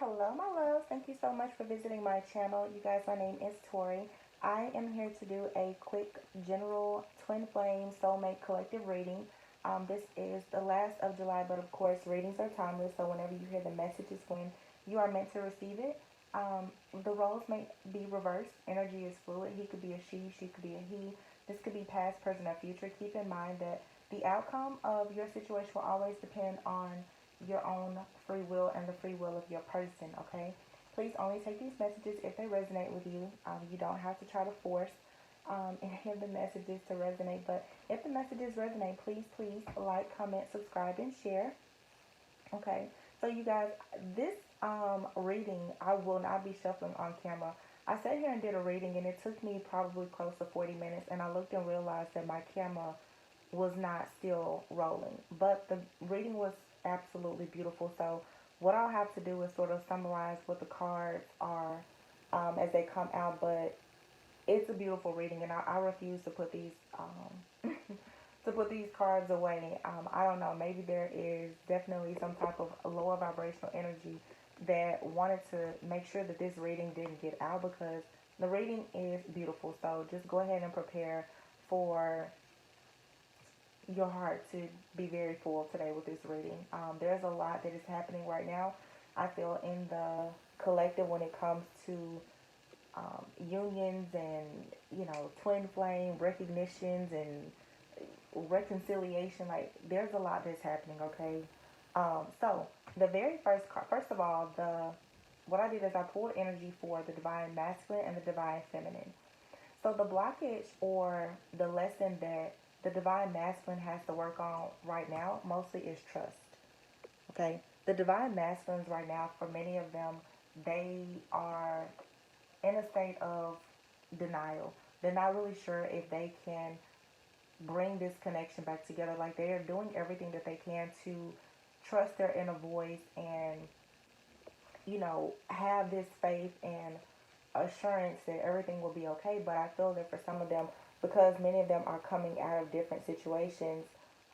Hello, my loves. Thank you so much for visiting my channel. You guys, my name is Tori. I am here to do a quick general twin flame soulmate collective reading. This is the last of July, but of course, readings are timeless. So whenever you hear the message is when you are meant to receive it. The roles may be reversed. Energy is fluid. He could be a she could be a he. This could be past, present, or future. Keep in mind that the outcome of your situation will always depend on your own free will and the free will of your person, okay? Please only take these messages if they resonate with you. You don't have to try to force any of the messages to resonate, but if the messages resonate, please like, comment, subscribe, and share, okay? So you guys, this reading, I will not be shuffling on camera. I sat here and did a reading, and it took me probably close to 40 minutes, and I looked and realized that my camera was not still rolling. But the reading was absolutely beautiful. So what I'll have to do is sort of summarize what the cards are as they come out. But it's a beautiful reading, and I refuse to put these to put these cards away. I don't know. Maybe there is definitely some type of lower vibrational energy that wanted to make sure that this reading didn't get out, because the reading is beautiful. So just go ahead and prepare for your heart to be very full today with this reading. There's a lot that is happening right now, I feel, in the collective when it comes to unions and, twin flame recognitions and reconciliation. Like, there's a lot that's happening, okay? So the very first card, first of all, what I did is I pulled energy for the divine masculine and the divine feminine. So the blockage or the lesson that the divine masculine has to work on right now mostly is trust. Okay? The divine masculines right now, for many of them, they are in a state of denial. They're not really sure if they can bring this connection back together. Like, they are doing everything that they can to trust their inner voice and, have this faith and assurance that everything will be okay. But I feel that for some of them, because many of them are coming out of different situations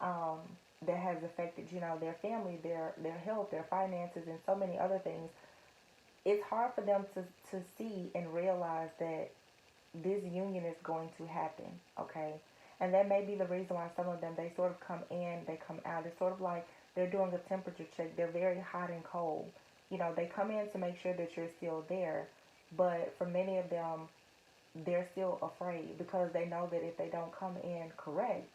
um, that has affected, their family, their health, their finances, and so many other things, it's hard for them to see and realize that this union is going to happen, okay? And that may be the reason why some of them, they sort of come in, they come out. It's sort of like they're doing a temperature check. They're very hot and cold. They come in to make sure that you're still there. But for many of them, they're still afraid because they know that if they don't come in correct,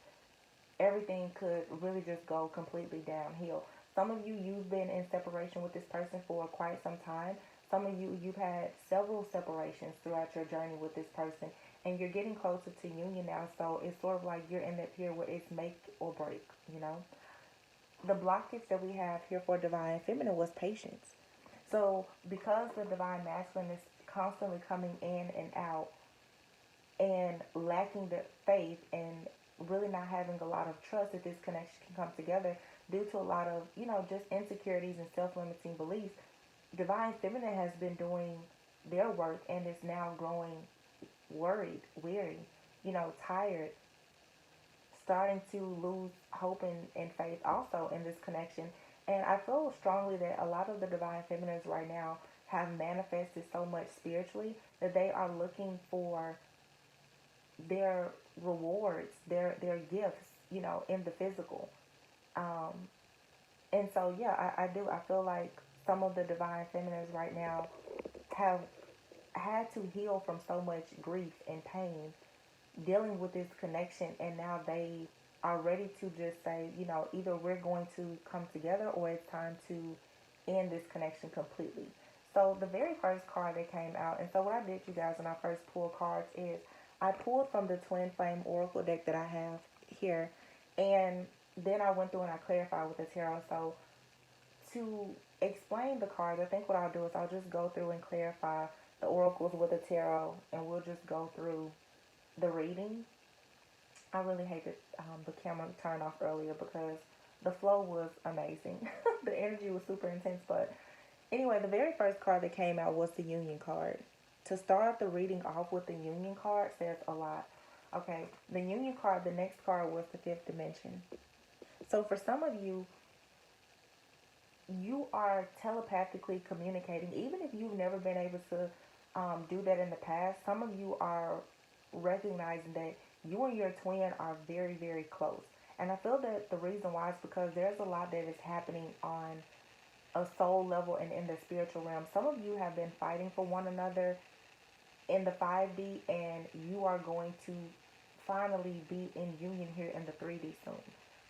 everything could really just go completely downhill. Some of you, you've been in separation with this person for quite some time. Some of you, you've had several separations throughout your journey with this person, and you're getting closer to union now. So it's sort of like you're in that period where it's make or break. The blockage that we have here for divine feminine was patience. So because the divine masculine is constantly coming in and out and lacking the faith and really not having a lot of trust that this connection can come together due to a lot of, just insecurities and self-limiting beliefs, divine feminine has been doing their work and is now growing worried, weary, tired, starting to lose hope and faith also in this connection. And I feel strongly that a lot of the divine feminines right now have manifested so much spiritually that they are looking for their rewards, their gifts, in the physical. Um, and so, yeah, I do. I feel like some of the divine feminines right now have had to heal from so much grief and pain dealing with this connection, and now they are ready to just say, either we're going to come together or it's time to end this connection completely. So the very first card that came out, and so what I did, you guys, when I first pulled cards is I pulled from the Twin Flame Oracle deck that I have here, and then I went through and I clarified with the tarot. So to explain the cards, I think what I'll do is I'll just go through and clarify the oracles with the tarot, and we'll just go through the reading. I really hate that the camera turned off earlier because the flow was amazing. The energy was super intense. But anyway, the very first card that came out was the Union card. To start the reading off with the Union card says a lot. Okay, the Union card, the next card was the Fifth Dimension. So for some of you, you are telepathically communicating. Even if you've never been able to do that in the past, some of you are recognizing that you and your twin are very, very close. And I feel that the reason why is because there's a lot that is happening on a soul level and in the spiritual realm. Some of you have been fighting for one another in the 5D, and you are going to finally be in union here in the 3D soon.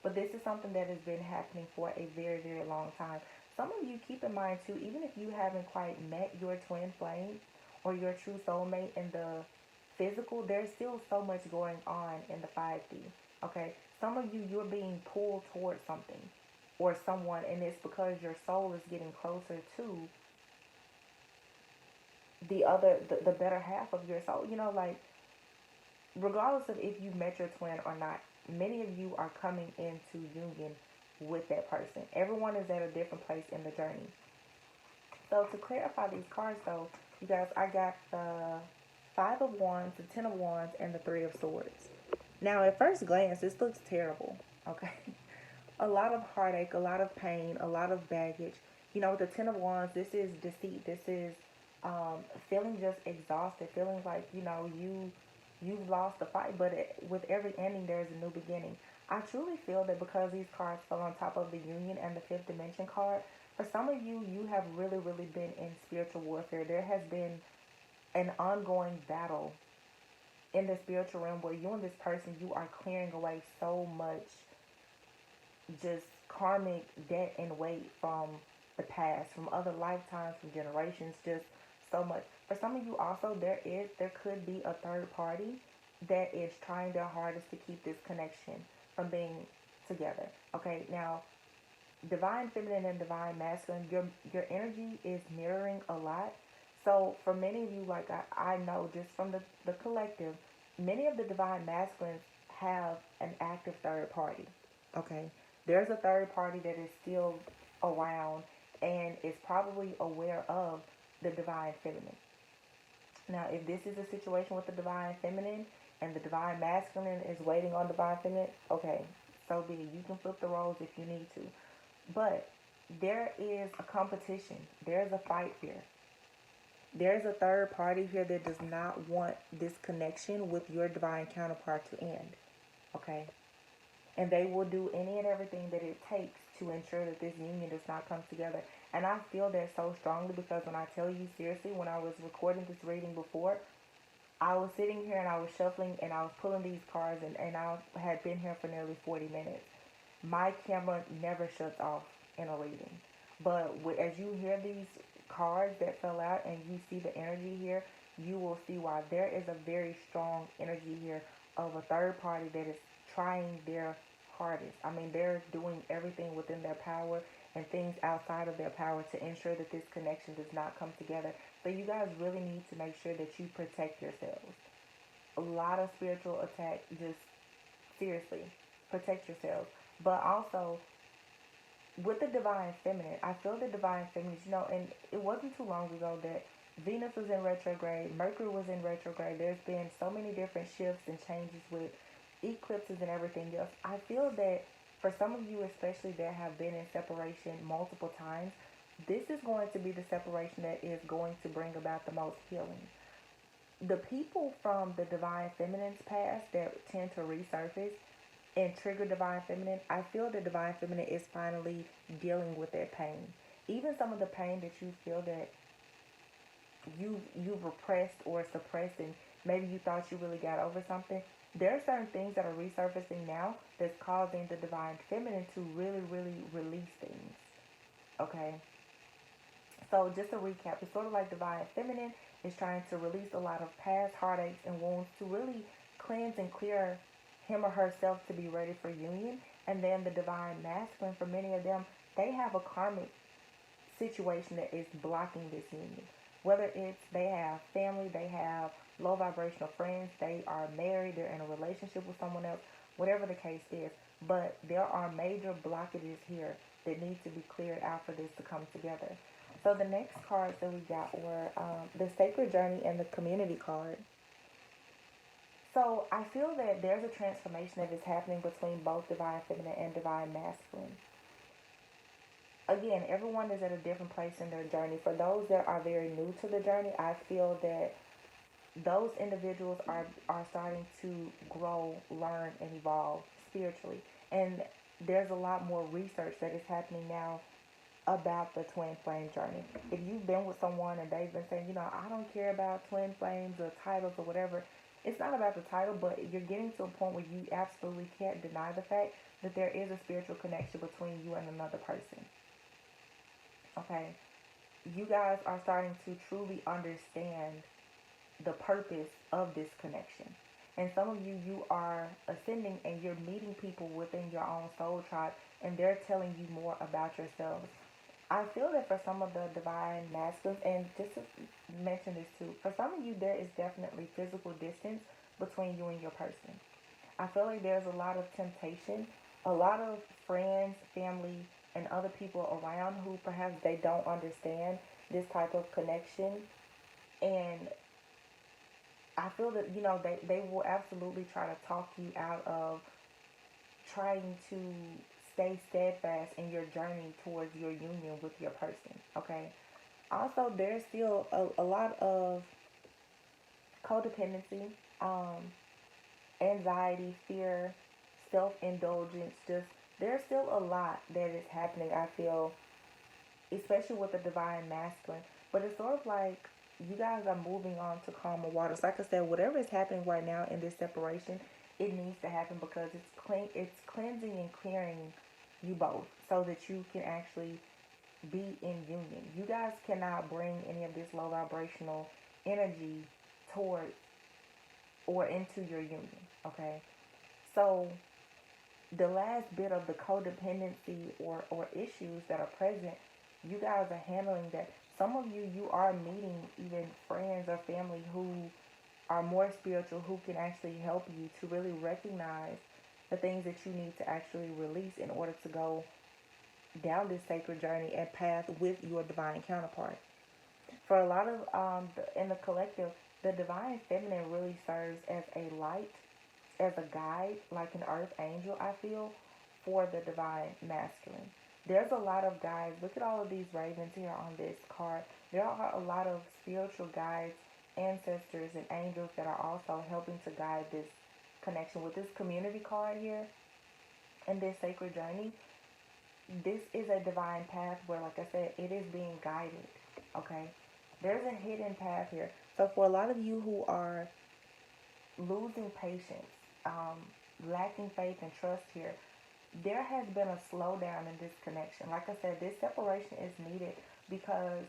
But this is something that has been happening for a very, very long time. Some of you, keep in mind too, even if you haven't quite met your twin flame or your true soulmate in the physical, there's still so much going on in the 5D. Okay? Some of you, you're being pulled towards something or someone, and it's because your soul is getting closer to the better half of your soul. You know, like, regardless of if you met your twin or not, many of you are coming into union with that person. Everyone is at a different place in the journey. So to clarify these cards, though, you guys, I got the Five of Wands, the Ten of Wands, and the Three of Swords. Now, at first glance, this looks terrible, okay? A lot of heartache, a lot of pain, a lot of baggage. You know, with the Ten of Wands, this is deceit. This is feeling just exhausted, feeling like, you know, you've lost the fight, but with every ending, there's a new beginning. I truly feel that because these cards fell on top of the Union and the Fifth Dimension card, for some of you, you have really, really been in spiritual warfare. There has been an ongoing battle in the spiritual realm where you and this person, you are clearing away so much just karmic debt and weight from the past, from other lifetimes, from generations, just so much. For some of you also, there could be a third party that is trying their hardest to keep this connection from being together. Okay, now divine feminine and divine masculine, your energy is mirroring a lot. So for many of you, like I know just from the collective, many of the divine masculines have an active third party. Okay. There's a third party that is still around and is probably aware of the divine feminine. Now, if this is a situation with the divine feminine and the divine masculine is waiting on divine feminine, okay, so be it. You can flip the roles if you need to. But there is a competition. There's a fight here. There's a third party here that does not want this connection with your divine counterpart to end. Okay? And they will do any and everything that it takes to ensure that this union does not come together. And I feel that so strongly because when I tell you seriously, when I was recording this reading before, I was sitting here and I was shuffling and I was pulling these cards and I had been here for nearly 40 minutes. My camera never shuts off in a reading. But as you hear these cards that fell out and you see the energy here, you will see why there is a very strong energy here of a third party that is trying their hardest. I mean, they're doing everything within their power and things outside of their power to ensure that this connection does not come together. So you guys really need to make sure that you protect yourselves. A lot of spiritual attack, just seriously, protect yourselves. But also, with the divine feminine, I feel the divine feminine, you know, and it wasn't too long ago that Venus was in retrograde, Mercury was in retrograde. There's been so many different shifts and changes with eclipses and everything else. I feel that for some of you, especially that have been in separation multiple times, this is going to be the separation that is going to bring about the most healing. The people from the divine feminine's past that tend to resurface and trigger divine feminine, I feel the divine feminine is finally dealing with that pain. Even some of the pain that you feel that you've repressed or suppressed and maybe you thought you really got over something, there are certain things that are resurfacing now that's causing the divine feminine to really, really release things. Okay? So just to recap, it's sort of like divine feminine is trying to release a lot of past heartaches and wounds to really cleanse and clear him or herself to be ready for union. And then the divine masculine, for many of them, they have a karmic situation that is blocking this union. Whether it's they have family, they have low vibrational friends, they are married, they're in a relationship with someone else, whatever the case is. But there are major blockages here that need to be cleared out for this to come together. So the next cards that we got were the Sacred Journey and the Community card. So I feel that there's a transformation that is happening between both divine feminine and divine masculine. again, everyone is at a different place in their journey. For those that are very new to the journey, I feel that those individuals are starting to grow, learn, and evolve spiritually. And there's a lot more research that is happening now about the twin flame journey. If you've been with someone and they've been saying, I don't care about twin flames or titles or whatever, it's not about the title, but you're getting to a point where you absolutely can't deny the fact that there is a spiritual connection between you and another person. Okay? You guys are starting to truly understand the purpose of this connection. And some of you, you are ascending and you're meeting people within your own soul tribe, and they're telling you more about yourselves. I feel that for some of the divine masculines, and just to mention this too, for some of you, there is definitely physical distance between you and your person. I feel like there's a lot of temptation, a lot of friends, family, and other people around who perhaps they don't understand this type of connection. And I feel that, they will absolutely try to talk you out of trying to stay steadfast in your journey towards your union with your person, okay? Also, there's still a lot of codependency, um, anxiety, fear, self-indulgence. Just, there's still a lot that is happening, I feel, especially with the divine masculine. But it's sort of like you guys are moving on to calmer waters. Like I said, whatever is happening right now in this separation, it needs to happen because it's cleansing and clearing you both so that you can actually be in union. You guys cannot bring any of this low vibrational energy towards or into your union, okay? So the last bit of the codependency or issues that are present, you guys are handling that. Some of you, you are meeting even friends or family who are more spiritual, who can actually help you to really recognize the things that you need to actually release in order to go down this sacred journey and path with your divine counterpart. For a lot of, in the collective, the divine feminine really serves as a light, as a guide, like an earth angel, I feel, for the divine masculine. There's a lot of guides. Look at all of these ravens here on this card. There are a lot of spiritual guides, ancestors, and angels that are also helping to guide this connection. With this community card here and this sacred journey, this is a divine path where, like I said, it is being guided, okay? There's a hidden path here. So for a lot of you who are losing patience, lacking faith and trust here, there has been a slowdown in this connection. Like I said, this separation is needed because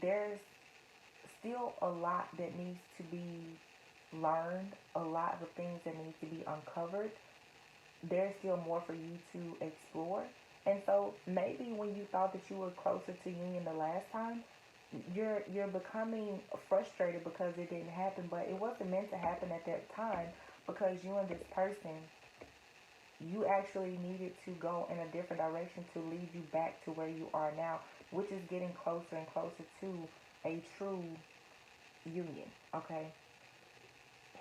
there's still a lot that needs to be learned, a lot of things that need to be uncovered. There's still more for you to explore. And so maybe when you thought that you were closer to union the last time, you're becoming frustrated because it didn't happen, but it wasn't meant to happen at that time because you and this person, you actually needed to go in a different direction to lead you back to where you are now, which is getting closer and closer to a true union, okay?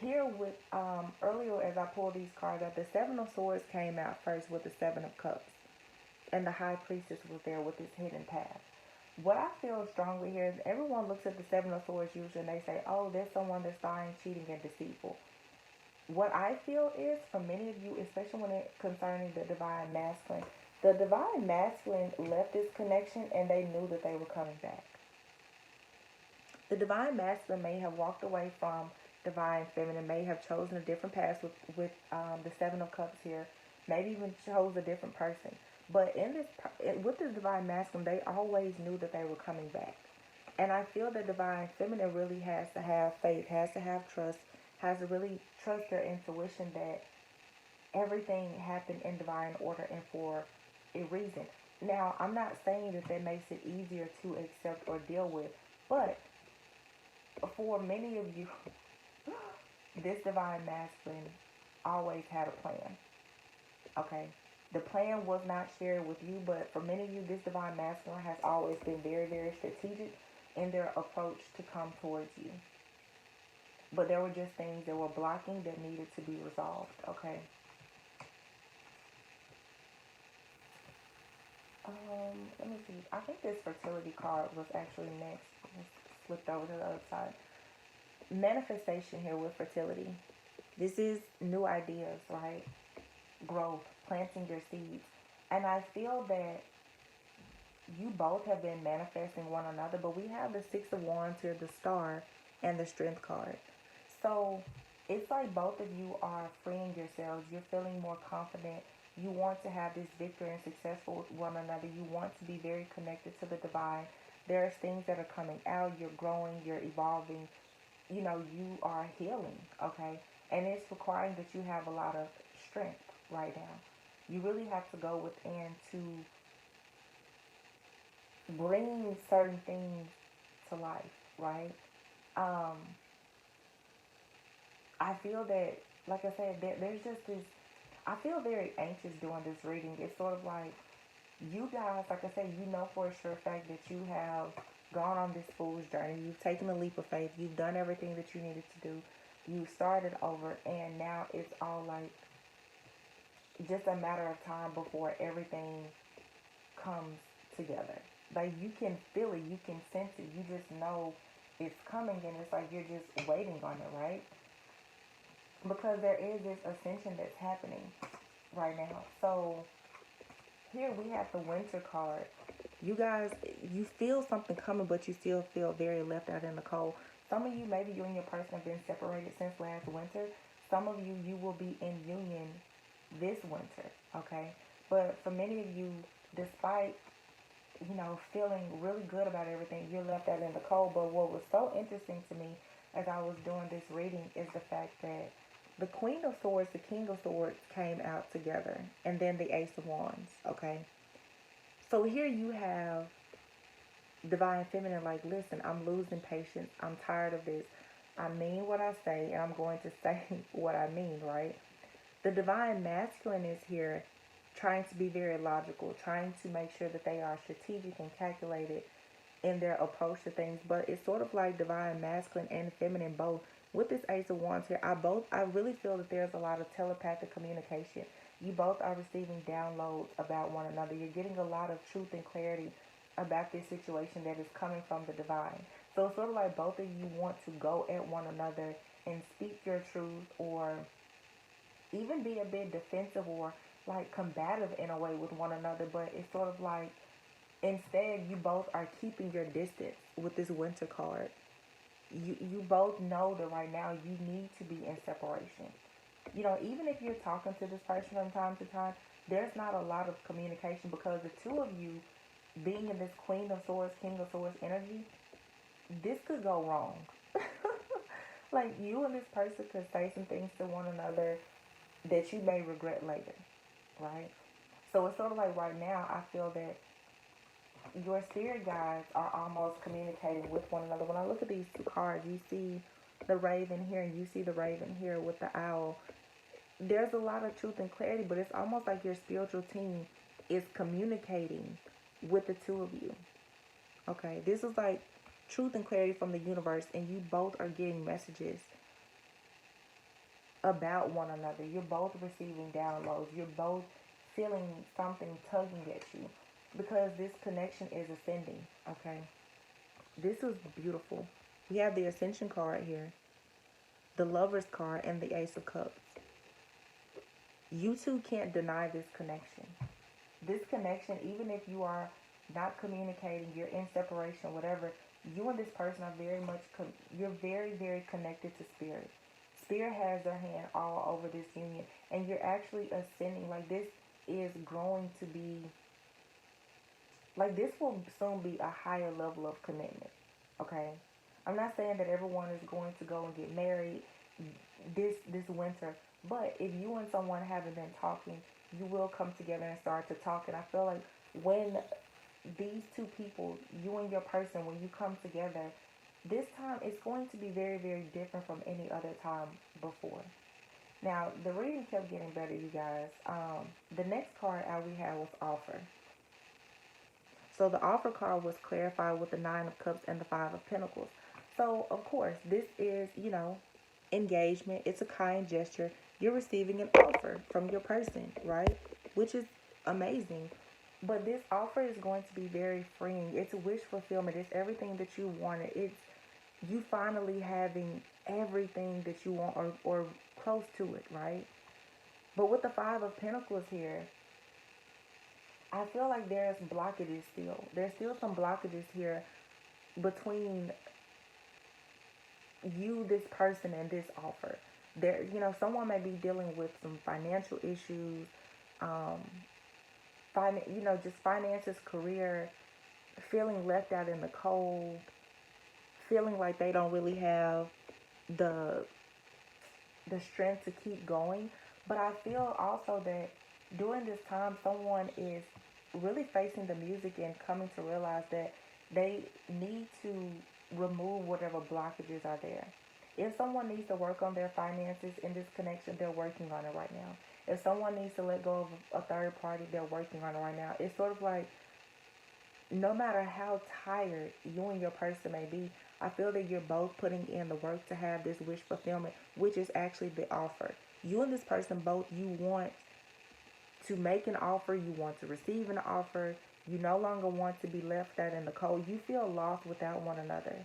Here with, earlier as I pulled these cards out, the Seven of Swords came out first with the Seven of Cups. And the High Priestess was there with this hidden path. What I feel strongly here is everyone looks at the Seven of Swords usually and they say, oh, there's someone that's lying, cheating, and deceitful. What I feel is, for many of you, especially when it concerning the divine masculine, the divine masculine left this connection and they knew that they were coming back. The divine masculine may have walked away from divine feminine, may have chosen a different path with the Seven of Cups here, maybe even chose a different person. But with the divine masculine, they always knew that they were coming back. And I feel that divine feminine really has to have faith, has to have trust, has to really trust their intuition that everything happened in divine order and for a reason. Now, I'm not saying that makes it easier to accept or deal with, but for many of you, this divine masculine always had a plan, okay? The plan was not shared with you, but for many of you, this divine masculine has always been very, very strategic in their approach to come towards you. But there were just things that were blocking that needed to be resolved, okay? Let me see. I think this fertility card was actually next. Let's flipped over to the other side. Manifestation here with fertility. This is new ideas, right? Growth, planting your seeds. And I feel that you both have been manifesting one another, but we have the Six of Wands here, the Star, and the Strength card. So it's like both of you are freeing yourselves. You're feeling more confident. You want to have this victory and successful with one another. You want to be very connected to the divine. There's things that are coming out. You're growing. You're evolving. You know, you are healing, okay? And it's requiring that you have a lot of strength right now. You really have to go within to bring certain things to life, right? Um, I feel that, like I said, there's just this. I feel very anxious doing this reading. It's sort of like you guys, like I said, you know for a sure fact that you have gone on this fool's journey. You've taken a leap of faith. You've done everything that you needed to do. You started over, and now it's all like just a matter of time before everything comes together. Like you can feel it, you can sense it, you just know it's coming, and it's like you're just waiting on it, right? Because there is this ascension that's happening right now. So here we have the Winter card. You guys, you feel something coming, but you still feel very left out in the cold. Some of you, maybe you and your person have been separated since last winter. Some of you, you will be in union this winter, okay? But for many of you, despite, you know, feeling really good about everything, you're left out in the cold. But what was so interesting to me as I was doing this reading is the fact that the Queen of Swords, the King of Swords came out together, and then the Ace of Wands, okay? So here you have divine feminine like, listen, I'm losing patience. I'm tired of this. I mean what I say, and I'm going to say what I mean, right? The divine masculine is here trying to be very logical, trying to make sure that they are strategic and calculated in their approach to things. But it's sort of like divine masculine and feminine both. With this Ace of Wands here, I really feel that there's a lot of telepathic communication. You both are receiving downloads about one another. You're getting a lot of truth and clarity about this situation that is coming from the divine. So it's sort of like both of you want to go at one another and speak your truth, or even be a bit defensive or like combative in a way with one another. But it's sort of like instead you both are keeping your distance with this Winter card. You both know that right now you need to be in separation. You know, even if you're talking to this person from time to time, there's not a lot of communication, because the two of you being in this Queen of Swords, King of Swords energy, this could go wrong. Like you and this person could say some things to one another that you may regret later, right? So it's sort of like right now, I feel that your spirit guides are almost communicating with one another. When I look at these two cards, you see the raven here and you see the raven here with the owl. There's a lot of truth and clarity, but it's almost like your spiritual team is communicating with the two of you. Okay, this is like truth and clarity from the universe, and you both are getting messages about one another. You're both receiving downloads. You're both feeling something tugging at you, because this connection is ascending. Okay, this is beautiful. We have the Ascension card here, the Lover's card, and the Ace of Cups. You two can't deny this connection. This connection, even if you are not communicating, you're in separation, whatever, you and this person are very much, you're very, very connected to spirit. Spirit has their hand all over this union, and you're actually ascending. Like this is growing to be, like this will soon be a higher level of commitment. Okay, I'm not saying that everyone is going to go and get married this winter, but if you and someone haven't been talking, you will come together and start to talk. And I feel like when these two people, you and your person, when you come together, this time it's going to be very, very different from any other time before. Now, the reading kept getting better, you guys. The next card out we had was Offer. So the Offer card was clarified with the Nine of Cups and the Five of Pentacles. So, of course, this is, you know, engagement. It's a kind gesture. You're receiving an offer from your person, right? Which is amazing. But this offer is going to be very freeing. It's wish fulfillment. It's everything that you wanted. It's you finally having everything that you want, or close to it, right? But with the Five of Pentacles here, I feel like there's blockages still. There's still some blockages here between you, this person, and this offer. There, someone may be dealing with some financial issues, um, just finances, career, feeling left out in the cold, feeling like they don't really have the strength to keep going. But I feel also that during this time, someone is really facing the music and coming to realize that they need to remove whatever blockages are there. If someone needs to work on their finances in this connection, they're working on it right now. If someone needs to let go of a third party, they're working on it right now. It's sort of like no matter how tired you and your person may be, I feel that you're both putting in the work to have this wish fulfillment, which is actually the offer. You and this person both, you want to make an offer, you want to receive an offer, you no longer want to be left out in the cold. You feel lost without one another.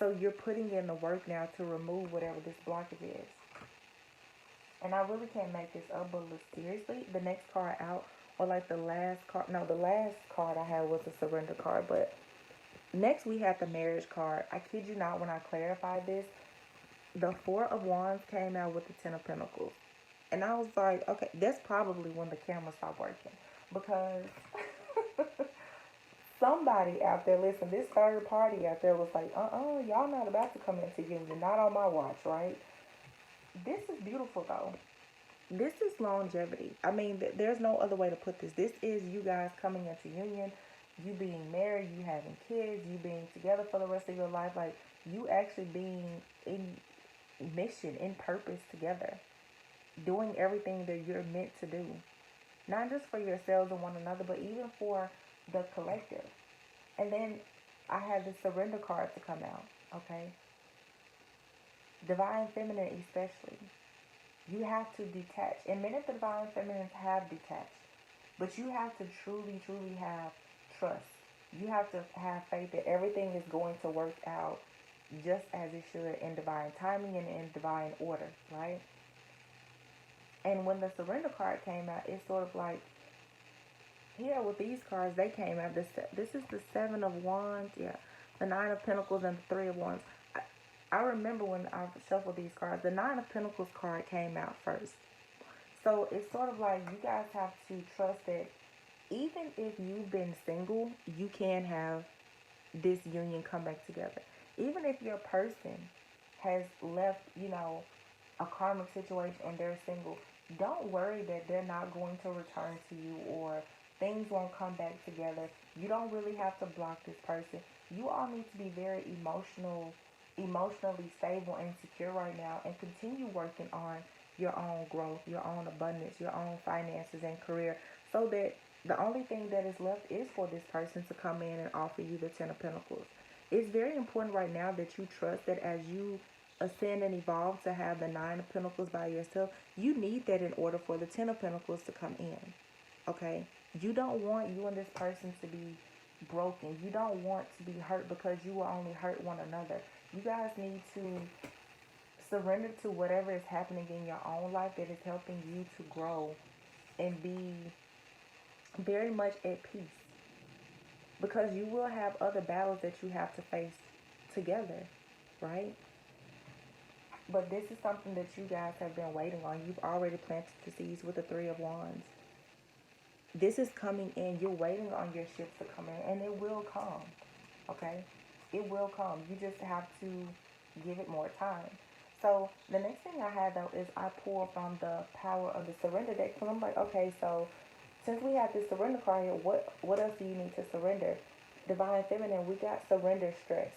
So you're putting in the work now to remove whatever this blockage is. And I really can't make this up, but look, seriously, the next card out, or like the last card, no, the last card I had was a surrender card, but next we had the marriage card. I kid you not, when I clarified this, the Four of Wands came out with the Ten of Pentacles. And I was like, okay, that's probably when the camera stopped working. Because somebody out there, listen, this third party out there was like, y'all not about to come into union, not on my watch, right? This is beautiful though. This is longevity. I mean, there's no other way to put this. This is you guys coming into union, you being married, you having kids, you being together for the rest of your life. Like, you actually being in mission, in purpose together, doing everything that you're meant to do. Not just for yourselves and one another, but even for the collective. And then I had the surrender card to come out, okay? Divine Feminine especially. You have to detach. And many of the Divine Feminines have detached. But you have to truly, truly have trust. You have to have faith that everything is going to work out just as it should, in divine timing and in divine order, right? And when the surrender card came out, it's sort of like, here with these cards, they came out. This is the Seven of Wands, yeah, the Nine of Pentacles and the Three of Wands. I remember when I shuffled these cards, the Nine of Pentacles card came out first. So it's sort of like you guys have to trust that even if you've been single, you can have this union come back together. Even if your person has left, a karmic situation and they're single, don't worry that they're not going to return to you or things won't come back together. You don't really have to block this person. You all need to be very emotionally stable and secure right now, and continue working on your own growth, your own abundance, your own finances and career, so that the only thing that is left is for this person to come in and offer you the Ten of Pentacles. It's very important right now that you trust that as you ascend and evolve to have the Nine of Pentacles by yourself, you need that in order for the Ten of Pentacles to come in, okay? You don't want you and this person to be broken. You don't want to be hurt because you will only hurt one another. You guys need to surrender to whatever is happening in your own life that is helping you to grow and be very much at peace. Because you will have other battles that you have to face together, right? But this is something that you guys have been waiting on. You've already planted the seeds with the Three of Wands. This is coming in. You're waiting on your ships to come in, and it will come, okay? It will come. You just have to give it more time. So the next thing I had, though, is I pulled from the Power of the Surrender deck. So I'm like, okay, so since we have this surrender card here, what else do you need to surrender? Divine Feminine, we got surrender stress.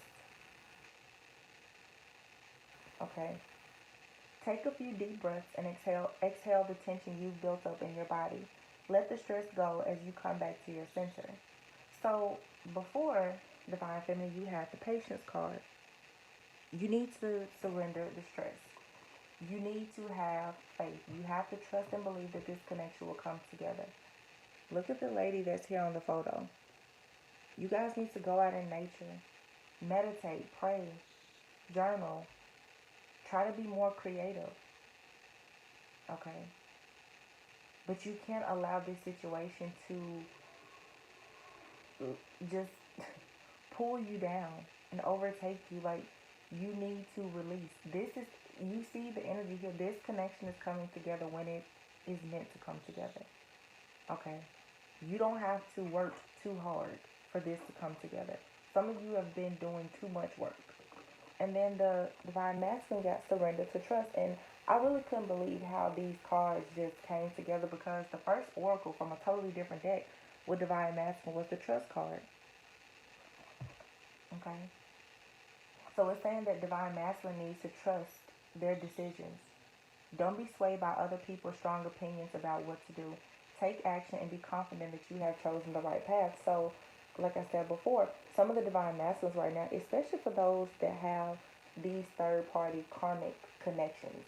Okay. Take a few deep breaths and exhale the tension you've built up in your body. Let the stress go as you come back to your center. So before Divine Feminine, you had the Patience card. You need to surrender the stress. You need to have faith. You have to trust and believe that this connection will come together. Look at the lady that's here on the photo. You guys need to go out in nature, meditate, pray, journal, try to be more creative, okay? But you can't allow this situation to just pull you down and overtake you. Like, you need to release. This is, you see the energy here. This connection is coming together when it is meant to come together. Okay? You don't have to work too hard for this to come together. Some of you have been doing too much work. And then the Divine Masculine got surrender to trust. And I really couldn't believe how these cards just came together, because the first oracle from a totally different deck with Divine Masculine was the trust card. Okay? So it's saying that Divine Masculine needs to trust their decisions. Don't be swayed by other people's strong opinions about what to do. Take action and be confident that you have chosen the right path. So, like I said before, some of the Divine Masculines right now, especially for those that have these third-party karmic connections,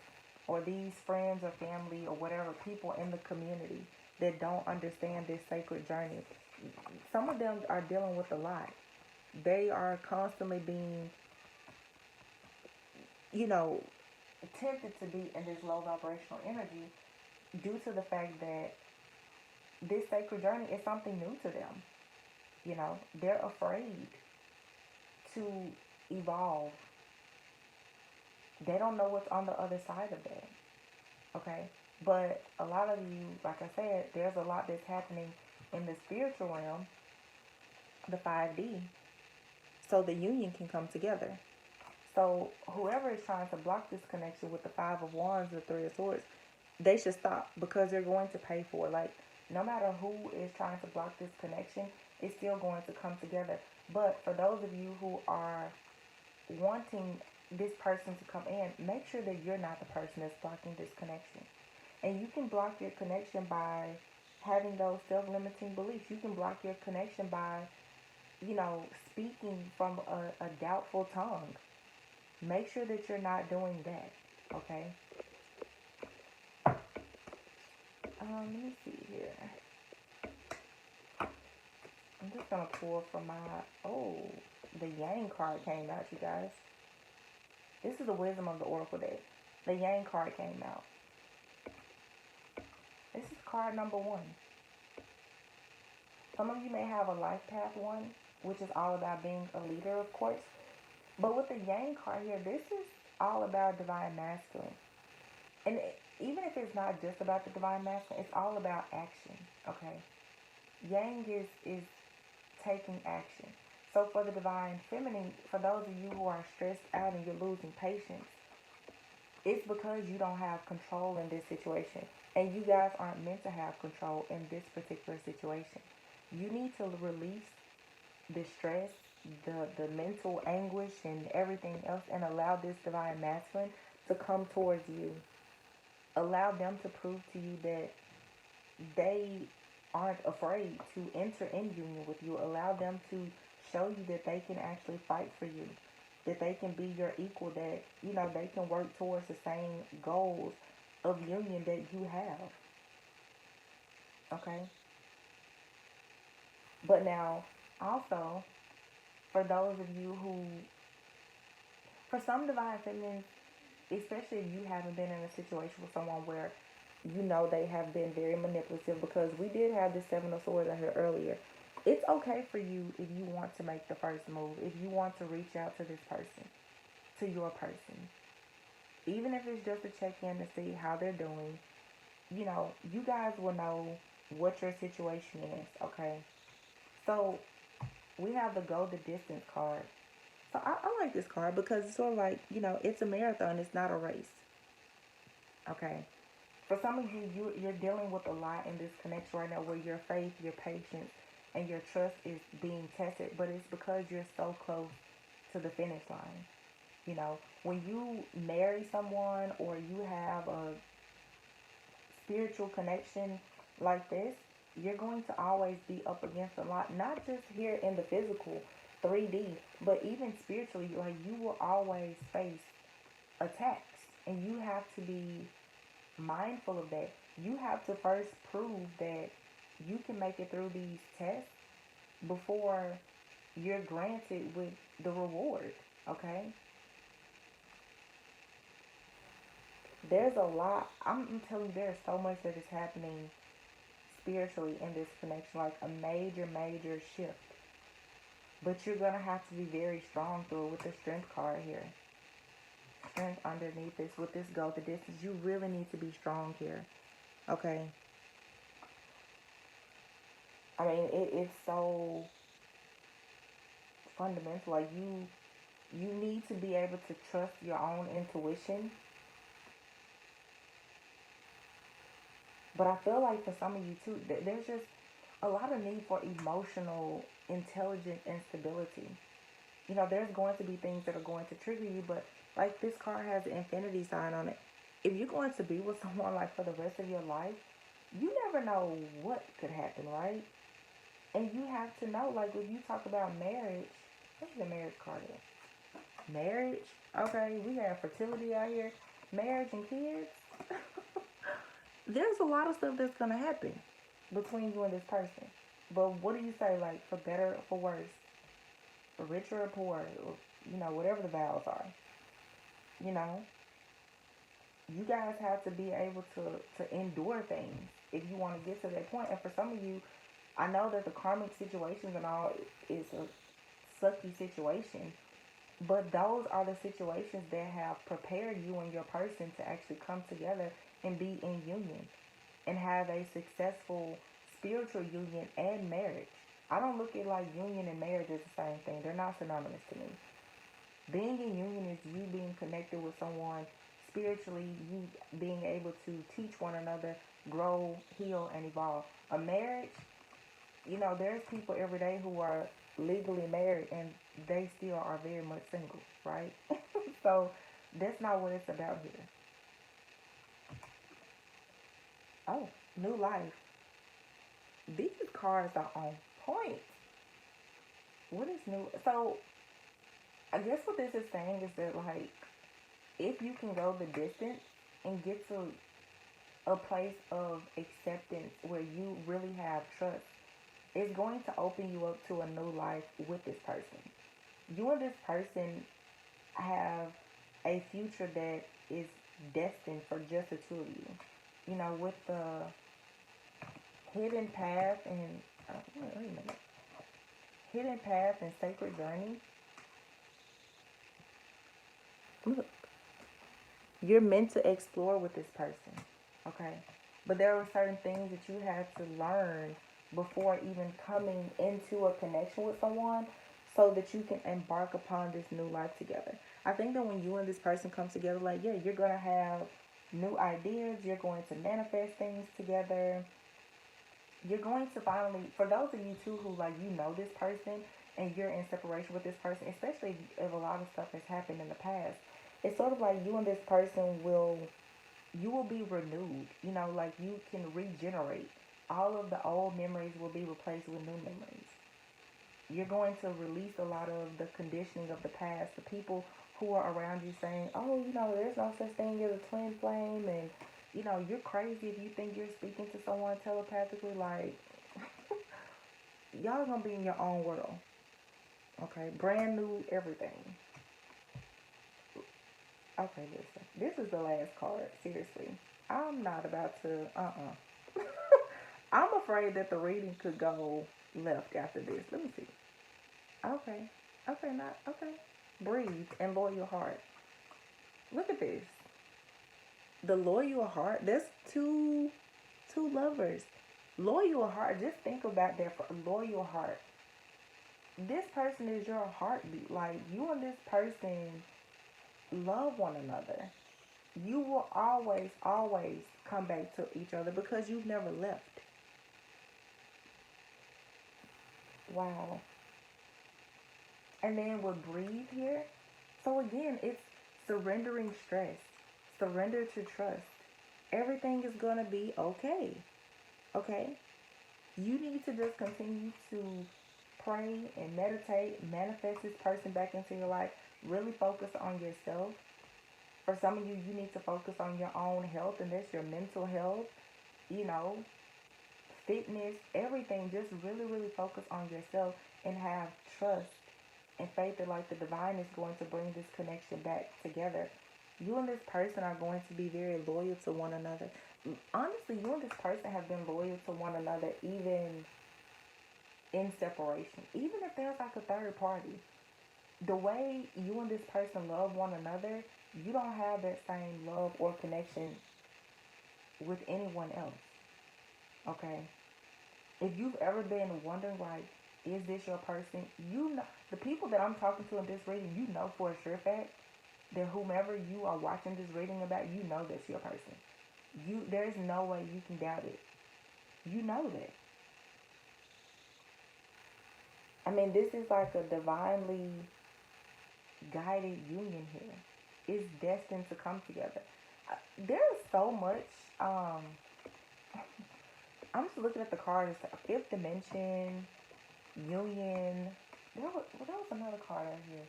or these friends or family or whatever, people in the community that don't understand this sacred journey, some of them are dealing with a lot. They are constantly being, tempted to be in this low vibrational energy due to the fact that this sacred journey is something new to them. They're afraid to evolve. They don't know what's on the other side of that. Okay? But a lot of you, like I said, there's a lot that's happening in the spiritual realm, the 5D, so the union can come together. So whoever is trying to block this connection with the 5 of Wands, the 3 of Swords, they should stop, because they're going to pay for it. Like, no matter who is trying to block this connection, it's still going to come together. But for those of you who are wanting this person to come in, make sure that you're not the person that's blocking this connection. And you can block your connection by having those self-limiting beliefs. You can block your connection by, speaking from a doubtful tongue. Make sure that you're not doing that, okay? Let me see here. I'm just going to pull from the Yang card came out, you guys. This is the wisdom of the Oracle deck. The Yang card came out. This is card number 1. Some of you may have a life path 1, which is all about being a leader, of course. But with the Yang card here, this is all about Divine Masculine. And even if it's not just about the Divine Masculine, it's all about action, okay? Yang is taking action. So for the Divine Feminine, for those of you who are stressed out and you're losing patience, it's because you don't have control in this situation. And you guys aren't meant to have control in this particular situation. You need to release the stress, the mental anguish and everything else, and allow this Divine Masculine to come towards you. Allow them to prove to you that they aren't afraid to enter in union with you. Allow them to show you that they can actually fight for you, that they can be your equal, that, they can work towards the same goals of union that you have. Okay? But now, also, for those of you who, for some Divine Feminines, especially if you haven't been in a situation with someone where they have been very manipulative, because we did have the 7 of Swords out here earlier. It's okay for you if you want to make the first move, if you want to reach out to this person, to your person. Even if it's just to check in to see how they're doing, you guys will know what your situation is, okay? So, we have the Go the Distance card. So, I like this card because it's sort of like, it's a marathon, it's not a race. Okay? For some of you, you're dealing with a lot in this connection right now, where your faith, your patience, and your trust is being tested, but it's because you're so close to the finish line. When you marry someone or you have a spiritual connection like this, you're going to always be up against a lot, not just here in the physical 3D, but even spiritually. Like, you will always face attacks, and you have to be mindful of that. You have to first prove that you can make it through these tests before you're granted with the reward. Okay? There's a lot. I'm telling you, there's so much that is happening spiritually in this connection, like a major, major shift. But you're gonna have to be very strong through it with the strength card here. Strength underneath this with this go the distance. You really need to be strong here. Okay. I mean, it's so fundamental. Like you need to be able to trust your own intuition. But I feel like for some of you too, there's just a lot of need for emotional intelligence and stability. You know, there's going to be things that are going to trigger you, but like this card has an infinity sign on it. If you're going to be with someone like for the rest of your life, you never know what could happen, right? And you have to know, like, when you talk about marriage, what's the marriage card is? Marriage? Okay, we have fertility out here. Marriage and kids. There's a lot of stuff that's going to happen between you and this person. But what do you say, like, for better or for worse? For richer or poor? Or, you know, whatever the vows are. You know? You guys have to be able to endure things if you want to get to that point. And for some of you, I know that the karmic situations and all is a sucky situation, but those are the situations that have prepared you and your person to actually come together and be in union and have a successful spiritual union and marriage. I don't look at like union and marriage as the same thing. They're not synonymous to me. Being in union is you being connected with someone spiritually, you being able to teach one another, grow, heal, and evolve. A marriage, you know, there's people every day who are legally married and they still are very much single, right? So that's not what it's about here. Oh, new life. These cards are on point. What is new? So I guess what this is saying is that, like, if you can go the distance and get to a place of acceptance where you really have trust, it's going to open you up to a new life with this person. You and this person have a future that is destined for just the two of you. You know, with the hidden path and wait a minute, hidden path and sacred journey. Look, you're meant to explore with this person, okay? But there are certain things that you have to learn before even coming into a connection with someone so that you can embark upon this new life together. I think that when you and this person come together, like, yeah, you're going to have new ideas, you're going to manifest things together. You're going to finally, for those of you too who, like, you know this person and you're in separation with this person, especially if a lot of stuff has happened in the past, it's sort of like you and this person you will be renewed. You know, like, you can regenerate. All of the old memories will be replaced with new memories. You're going to release a lot of the conditioning of the past. The people who are around you saying, oh, you know, there's no such thing as a twin flame, and, you know, you're crazy if you think you're speaking to someone telepathically. Like, y'all gonna be in your own world. Okay? Brand new everything. Okay, listen. This is the last card. Seriously. I'm not about to, I'm afraid that the reading could go left after this. Let me see. Okay. Okay, not, okay. Breathe and loyal heart. Look at this. The loyal heart. There's two lovers. Loyal heart. Just think about that for a loyal heart. This person is your heartbeat. Like, you and this person love one another. You will always, always come back to each other because you've never left. Wow. And then we'll breathe here. So again, it's surrendering stress. Surrender to trust. Everything is going to be okay. Okay? You need to just continue to pray and meditate, manifest this person back into your life. Really focus on yourself. For some of you, you need to focus on your own health, and that's your mental health. You know, fitness, everything. Just really, really focus on yourself and have trust and faith that like the divine is going to bring this connection back together. You and this person are going to be very loyal to one another. Honestly, you and this person have been loyal to one another even in separation. Even if there's like a third party. The way you and this person love one another, you don't have that same love or connection with anyone else. Okay? If you've ever been wondering, like, is this your person? You know, the people that I'm talking to in this reading, you know for a sure fact that whomever you are watching this reading about, you know that's your person. There's no way you can doubt it. You know that. I mean, this is like a divinely guided union here. It's destined to come together. There's so much. I'm just looking at the cards. Fifth dimension, union. There was another card out here.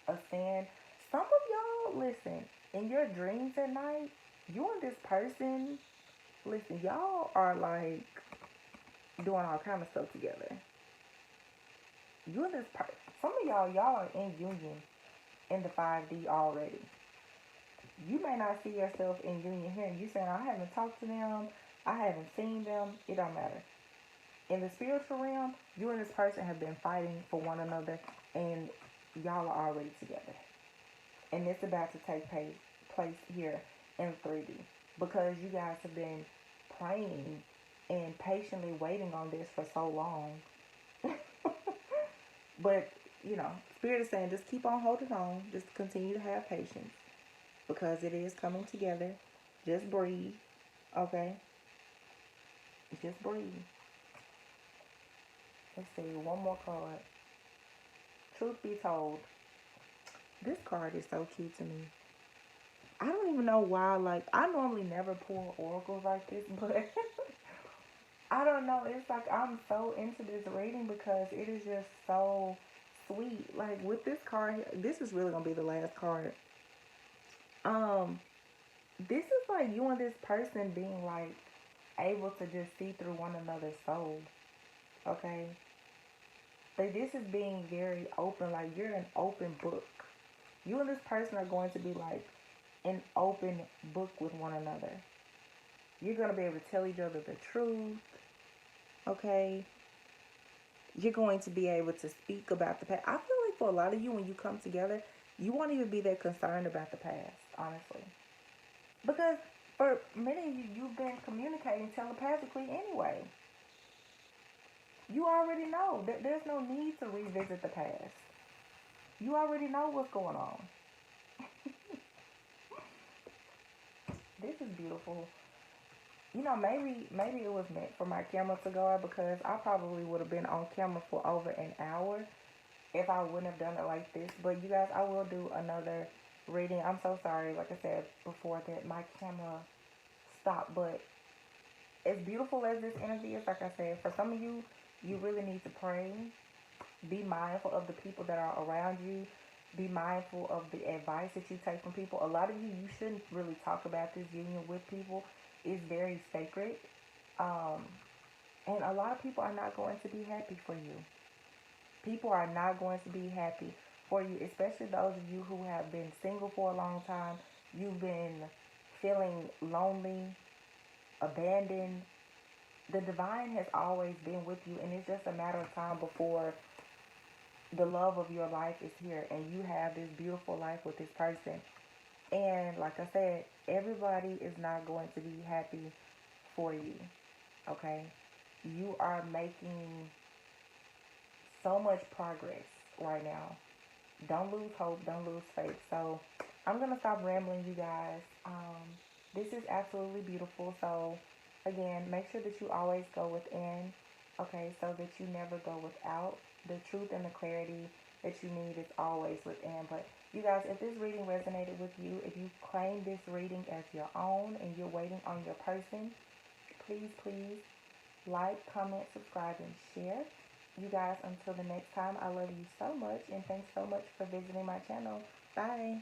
Ascend. Some of y'all, listen, in your dreams at night, you and this person, listen, y'all are like doing all kind of stuff together. You and this person, some of y'all are in union in the 5D already. You may not see yourself in union here, and you saying, I haven't talked to them, I haven't seen them, it don't matter. In the spiritual realm, you and this person have been fighting for one another, and y'all are already together. And it's about to take place here in 3D. Because you guys have been praying and patiently waiting on this for so long. But, you know, Spirit is saying just keep on holding on. Just continue to have patience. Because it is coming together. Just breathe. Okay? Just breathe. Let's see. One more card. Truth be told, this card is so cute to me. I don't even know why. Like, I normally never pull oracles like this, but I don't know. It's like I'm so into this reading because it is just so sweet. Like, with this card, this is really going to be the last card. This is like you and this person being like able to just see through one another's soul. Okay? Like, this is being very open. Like, you're an open book. You and this person are going to be like an open book with one another. You're going to be able to tell each other the truth. Okay? You're going to be able to speak about the past. I feel like for a lot of you, when you come together, you won't even be that concerned about the past, honestly. Because for many of you, you've been communicating telepathically anyway. You already know that there's no need to revisit the past. You already know what's going on. This is beautiful. You know, maybe it was meant for my camera to go out because I probably would have been on camera for over an hour if I wouldn't have done it like this. But you guys, I will do another reading. I'm so sorry, like I said before, that my camera stopped. But as beautiful as this energy is, like I said, for some of you, you really need to pray. Be mindful of the people that are around you. Be mindful of the advice that you take from people. A lot of you shouldn't really talk about this union with people. It's very sacred. And a lot of people are not going to be happy for you. People are not going to be happy for you, especially those of you who have been single for a long time. You've been feeling lonely, abandoned. The divine has always been with you, and it's just a matter of time before the love of your life is here and you have this beautiful life with this person. And like I said, everybody is not going to be happy for you. Okay? You are making so much progress right now. Don't lose hope. Don't lose faith. So I'm going to stop rambling, you guys. This is absolutely beautiful. So again, make sure that you always go within. Okay? So that you never go without. The truth and the clarity that you need is always within. But you guys, if this reading resonated with you, if you claim this reading as your own and you're waiting on your person, please like, comment, subscribe, and share. You guys, until the next time, I love you so much, and thanks so much for visiting my channel. Bye.